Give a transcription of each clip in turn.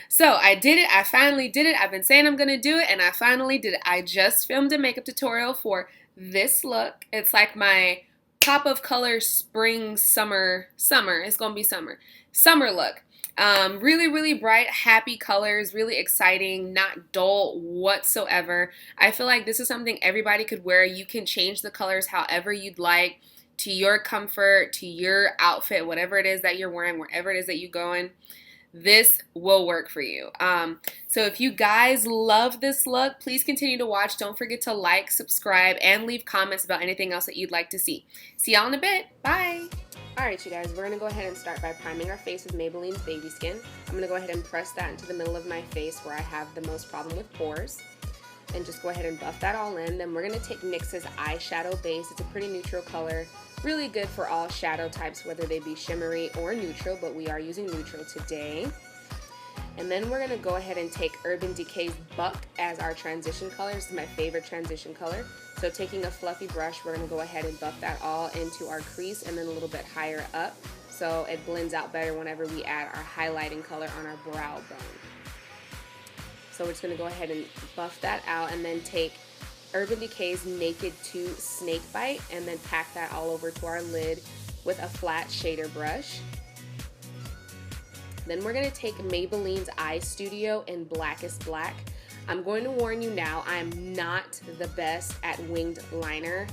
So I did it. I finally did it. I've been saying I'm going to do it, and I finally did it. I just filmed a makeup tutorial for this look. It's like my pop of color spring, summer. It's going to be summer look. Really, really bright, happy colors, really exciting, not dull whatsoever. I feel like this is something everybody could wear. You can change the colors however you'd like, to your comfort, to your outfit, whatever it is that you're wearing, wherever it is that you're going. This will work for you. So if you guys love this look, please continue to watch. Don't forget to like, subscribe, and leave comments about anything else that you'd like to see. See y'all in a bit. Bye. Alright, you guys, we're going to go ahead and start by priming our face with Maybelline's Baby Skin. I'm going to go ahead and press that into the middle of my face where I have the most problem with pores. And just go ahead and buff that all in. Then we're going to take NYX's eyeshadow base. It's a pretty neutral color. Really good for all shadow types, whether they be shimmery or neutral, but we are using neutral today. And then we're going to go ahead and take Urban Decay's Buck as our transition color. This is my favorite transition color. So taking a fluffy brush, we're going to go ahead and buff that all into our crease and then a little bit higher up, so it blends out better whenever we add our highlighting color on our brow bone. So we're just going to go ahead and buff that out and then take Urban Decay's Naked 2 Snakebite and then pack that all over to our lid with a flat shader brush. Then we're going to take Maybelline's Eye Studio in Blackest Black. I'm going to warn you now, I am not the best at winged liner.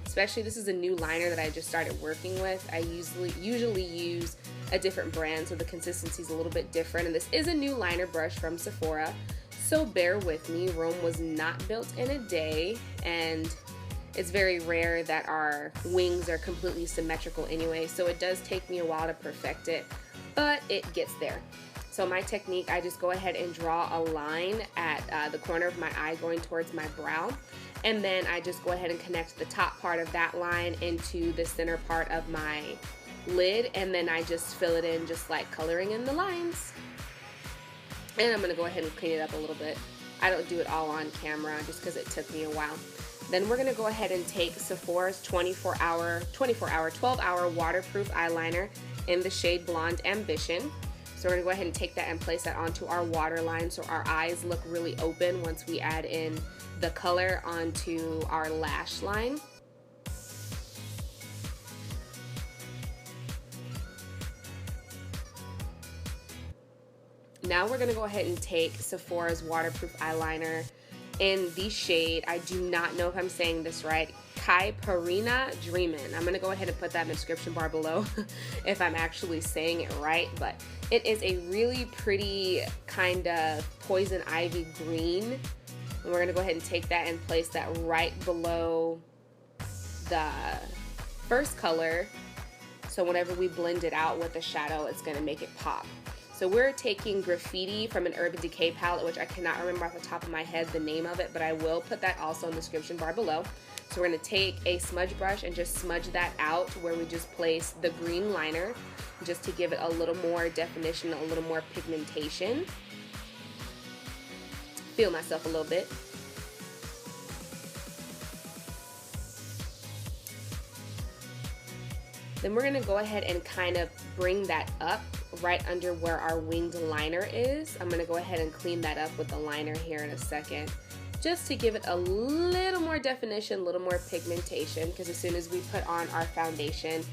Especially this is a new liner that I just started working with. I usually use a different brand, so the consistency is a little bit different. And this is a new liner brush from Sephora, so bear with me. Rome was not built in a day, and it's very rare that our wings are completely symmetrical anyway, so it does take me a while to perfect it, but it gets there. So my technique, I just go ahead and draw a line at the corner of my eye going towards my brow, and then I just go ahead and connect the top part of that line into the center part of my lid, and then I just fill it in just like coloring in the lines. And I'm going to go ahead and clean it up a little bit. I don't do it all on camera just because it took me a while. Then we're going to go ahead and take Sephora's 12-hour waterproof eyeliner in the shade Blonde Ambition. So we're going to go ahead and take that and place that onto our waterline so our eyes look really open once we add in the color onto our lash line. Now we're going to go ahead and take Sephora's waterproof eyeliner in the shade, I do not know if I'm saying this right, Caipirinha Dreamin. I'm going to go ahead and put that in the description bar below if I'm actually saying it right, but it is a really pretty kind of poison ivy green. And we're going to go ahead and take that and place that right below the first color, so whenever we blend it out with the shadow, it's going to make it pop. So we're taking Graffiti from an Urban Decay palette, which I cannot remember off the top of my head the name of it, but I will put that also in the description bar below. So we're going to take a smudge brush and just smudge that out where we just place the green liner, just to give it a little more definition, a little more pigmentation. Feel myself a little bit. Then we're going to go ahead and kind of bring that up right under where our winged liner is. I'm going to go ahead and clean that up with the liner here in a second, just to give it a little more definition, a little more pigmentation, because as soon as we put on our foundation,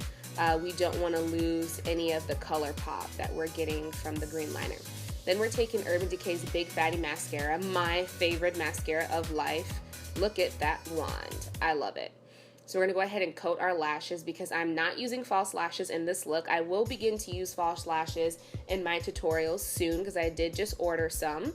we don't want to lose any of the color pop that we're getting from the green liner. Then we're taking Urban Decay's Big Fatty Mascara, my favorite mascara of life. Look at that wand. I love it. So we're going to go ahead and coat our lashes because I'm not using false lashes in this look. I will begin to use false lashes in my tutorials soon because I did just order some.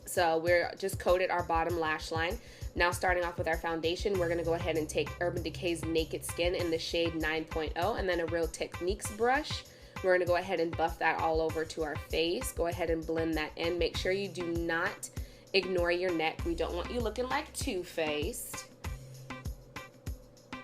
So we're just coated our bottom lash line. Now starting off with our foundation, we're going to go ahead and take Urban Decay's Naked Skin in the shade 9.0 and then a Real Techniques brush. We're going to go ahead and buff that all over to our face. Go ahead and blend that in. Make sure you do not ignore your neck. We don't want you looking like Too-Faced.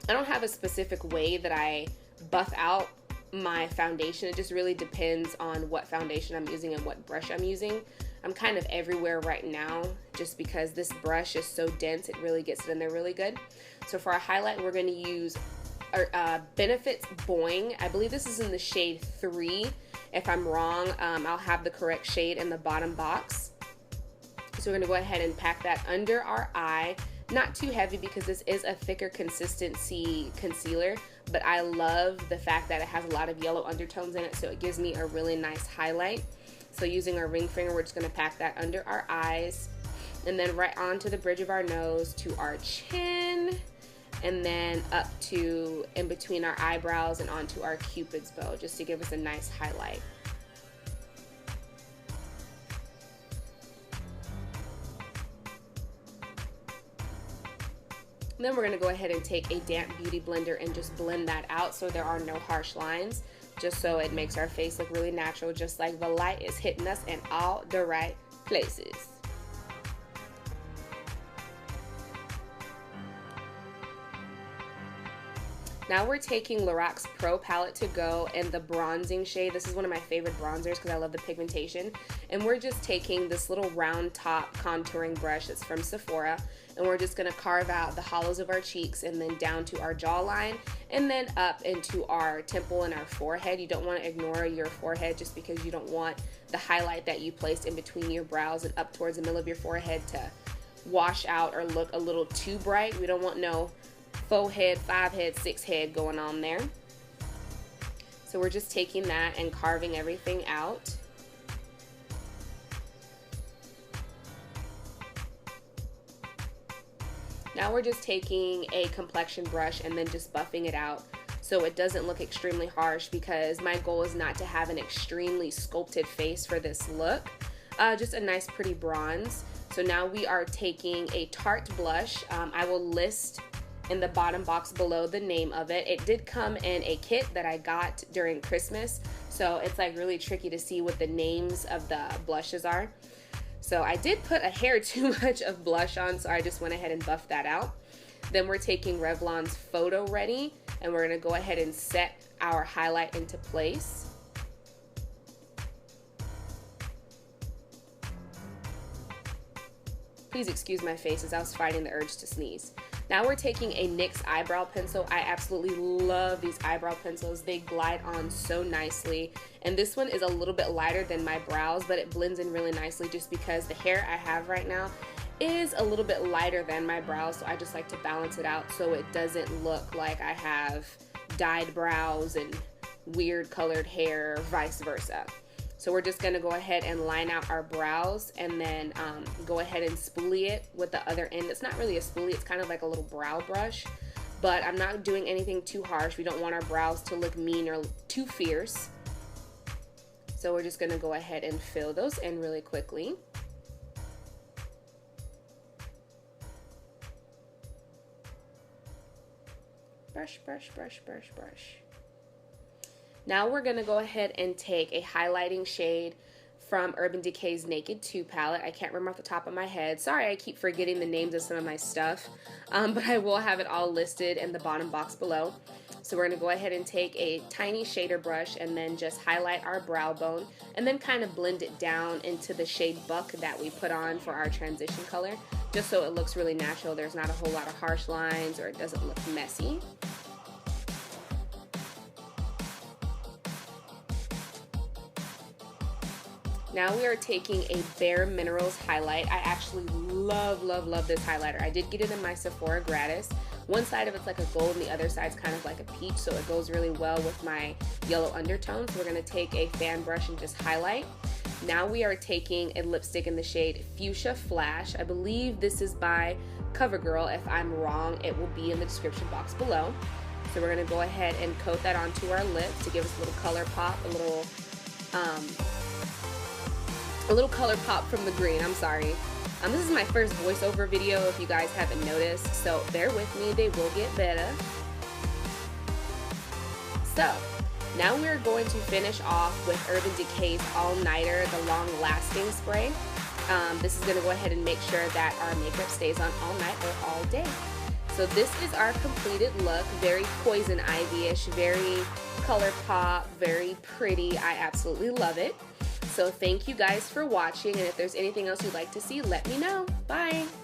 I don't have a specific way that I buff out my foundation. It just really depends on what foundation I'm using and what brush I'm using. I'm kind of everywhere right now just because this brush is so dense, it really gets it in there really good. So for our highlight, we're going to use Benefit's Boing. I believe this is in the shade 3, If I'm wrong, I'll have the correct shade in the bottom box. So we're gonna go ahead and pack that under our eye. Not too heavy because this is a thicker consistency concealer, but I love the fact that it has a lot of yellow undertones in it, so it gives me a really nice highlight. So using our ring finger, we're just gonna pack that under our eyes, and then right onto the bridge of our nose to our chin, and then up to in between our eyebrows and onto our Cupid's bow, just to give us a nice highlight. Then we're going to go ahead and take a damp beauty blender and just blend that out so there are no harsh lines, just so it makes our face look really natural, just like the light is hitting us in all the right places. Now we're taking Lorac's Pro Palette to Go in the bronzing shade. This is one of my favorite bronzers because I love the pigmentation. And we're just taking this little round top contouring brush that's from Sephora, and we're just gonna carve out the hollows of our cheeks and then down to our jawline and then up into our temple and our forehead. You don't want to ignore your forehead just because you don't want the highlight that you placed in between your brows and up towards the middle of your forehead to wash out or look a little too bright. We don't want no faux head, 5 head, 6 head going on there. So we're just taking that and carving everything out. Now we're just taking a complexion brush and then just buffing it out so it doesn't look extremely harsh, because my goal is not to have an extremely sculpted face for this look. Just a nice pretty bronze. So now we are taking a Tarte blush. I will list in the bottom box below the name of it. It did come in a kit that I got during Christmas, so it's like really tricky to see what the names of the blushes are. So I did put a hair too much of blush on, so I just went ahead and buffed that out. Then we're taking Revlon's Photoready, and we're gonna go ahead and set our highlight into place. Please excuse my face as I was fighting the urge to sneeze. Now we're taking a NYX eyebrow pencil. I absolutely love these eyebrow pencils. They glide on so nicely. And this one is a little bit lighter than my brows, but it blends in really nicely just because the hair I have right now is a little bit lighter than my brows. So I just like to balance it out so it doesn't look like I have dyed brows and weird colored hair, vice versa. So we're just gonna go ahead and line out our brows and then go ahead and spoolie it with the other end. It's not really a spoolie, it's kind of like a little brow brush, but I'm not doing anything too harsh. We don't want our brows to look mean or too fierce. So we're just gonna go ahead and fill those in really quickly. Brush, brush, brush, brush, brush. Now we're going to go ahead and take a highlighting shade from Urban Decay's Naked 2 palette. I can't remember off the top of my head. Sorry, I keep forgetting the names of some of my stuff, but I will have it all listed in the bottom box below. So we're going to go ahead and take a tiny shader brush and then just highlight our brow bone and then kind of blend it down into the shade Buck that we put on for our transition color, just so it looks really natural. There's not a whole lot of harsh lines or it doesn't look messy. Now we are taking a BareMinerals highlight. I actually love, love, love this highlighter. I did get it in my Sephora gratis. One side of it's like a gold and the other side's kind of like a peach, so it goes really well with my yellow undertones. So we're gonna take a fan brush and just highlight. Now we are taking a lipstick in the shade Fuchsia Flash. I believe this is by CoverGirl. If I'm wrong, it will be in the description box below. So we're gonna go ahead and coat that onto our lips to give us a little color pop, a little color pop from the green. I'm sorry. This is my first voiceover video if you guys haven't noticed, so bear with me, they will get better. So now we're going to finish off with Urban Decay's All Nighter, the long lasting spray. This is going to go ahead and make sure that our makeup stays on all night or all day. So this is our completed look. Very Poison Ivy-ish, very color pop, very pretty. I absolutely love it. So thank you guys for watching, and if there's anything else you'd like to see, let me know. Bye!